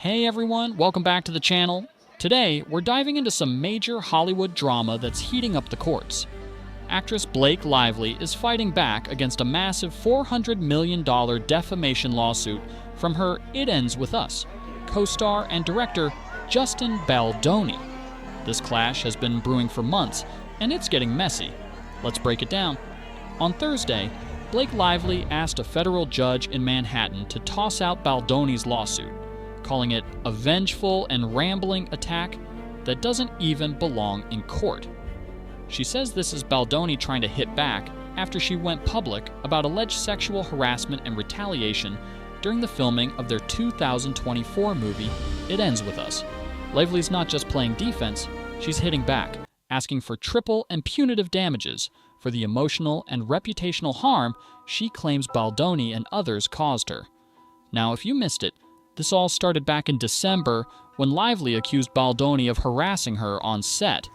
Hey everyone, welcome back to the channel. Today, we're diving into some major Hollywood drama that's heating up the courts. Actress Blake Lively is fighting back against a massive $400 million defamation lawsuit from her It Ends With Us co-star and director Justin Baldoni. This clash has been brewing for months, and it's getting messy. Let's break it down. On Thursday, Blake Lively asked a federal judge in Manhattan to toss out Baldoni's lawsuit, calling it a vengeful and rambling attack that doesn't even belong in court. She says this is Baldoni trying to hit back after she went public about alleged sexual harassment and retaliation during the filming of their 2024 movie, It Ends With Us. Lively's not just playing defense, she's hitting back, asking for triple and punitive damages for the emotional and reputational harm she claims Baldoni and others caused her. Now, if you missed it, this all started back in December when Lively accused Baldoni of harassing her on set,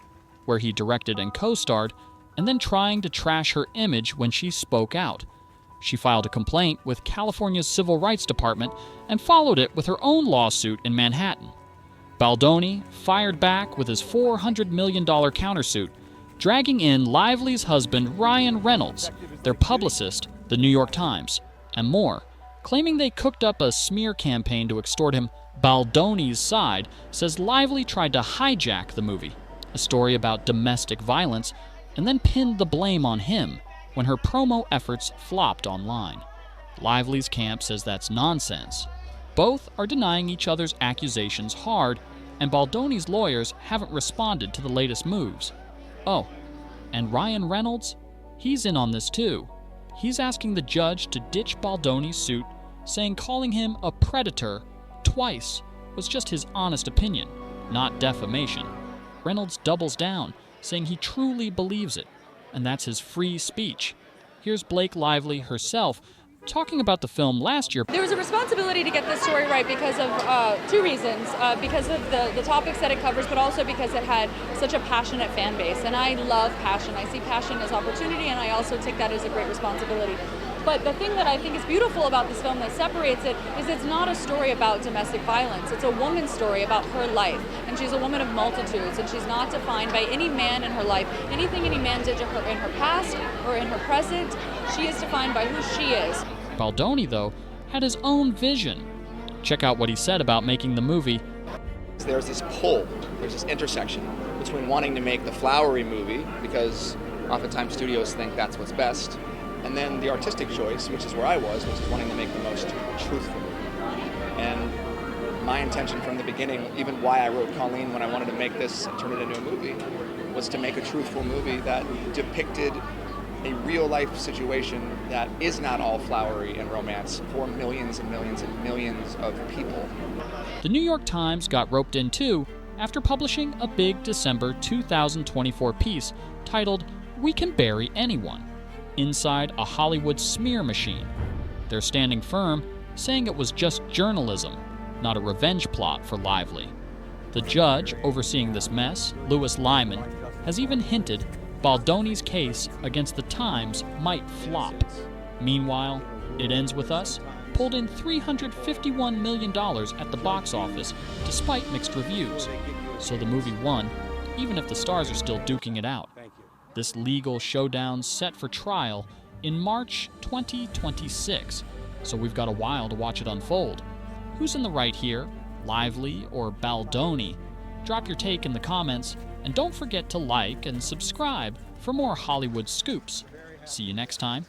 where he directed and co-starred, and then trying to trash her image when she spoke out. She filed a complaint with California's Civil Rights Department and followed it with her own lawsuit in Manhattan. Baldoni fired back with his $400 million countersuit, dragging in Lively's husband Ryan Reynolds, their publicist, the New York Times, and more, claiming they cooked up a smear campaign to extort him. Baldoni's side says Lively tried to hijack the movie, a story about domestic violence, and then pinned the blame on him when her promo efforts flopped online. Lively's camp says that's nonsense. Both are denying each other's accusations hard, and Baldoni's lawyers haven't responded to the latest moves. Oh, and Ryan Reynolds? He's in on this too. He's asking the judge to ditch Baldoni's suit, saying calling him a predator twice was just his honest opinion, not defamation. Reynolds doubles down, saying he truly believes it, and that's his free speech. Here's Blake Lively herself talking about the film last year. There was a responsibility to get this story right because of two reasons. Because of the topics that it covers, but also because it had such a passionate fan base. And I love passion. I see passion as opportunity, and I also take that as a great responsibility. But the thing that I think is beautiful about this film that separates it is it's not a story about domestic violence. It's a woman's story about her life. And she's a woman of multitudes, and she's not defined by any man in her life. Anything any man did to her in her past or in her present, she is defined by who she is. Baldoni, though, had his own vision. Check out what he said about making the movie. There's this pull, there's this intersection between wanting to make the flowery movie, because oftentimes studios think that's what's best, and then the artistic choice, which is where I was, which is wanting to make the most truthful movie. And my intention from the beginning, even why I wrote Colleen when I wanted to make this and turn it into a movie, was to make a truthful movie that depicted a real-life situation that is not all flowery and romance for millions and millions and millions of people. The New York Times got roped in too after publishing a big December 2024 piece titled "We Can Bury Anyone" inside a Hollywood smear machine. They're standing firm, saying it was just journalism, not a revenge plot for Lively. The judge overseeing this mess, Louis Lyman, has even hinted Baldoni's case against the Times might flop. Meanwhile, It Ends With Us pulled in $351 million at the box office despite mixed reviews. So the movie won, even if the stars are still duking it out. This legal showdown's set for trial in March 2026, so we've got a while to watch it unfold. Who's in the right here, Lively or Baldoni? Drop your take in the comments, and don't forget to like and subscribe for more Hollywood scoops. See you next time.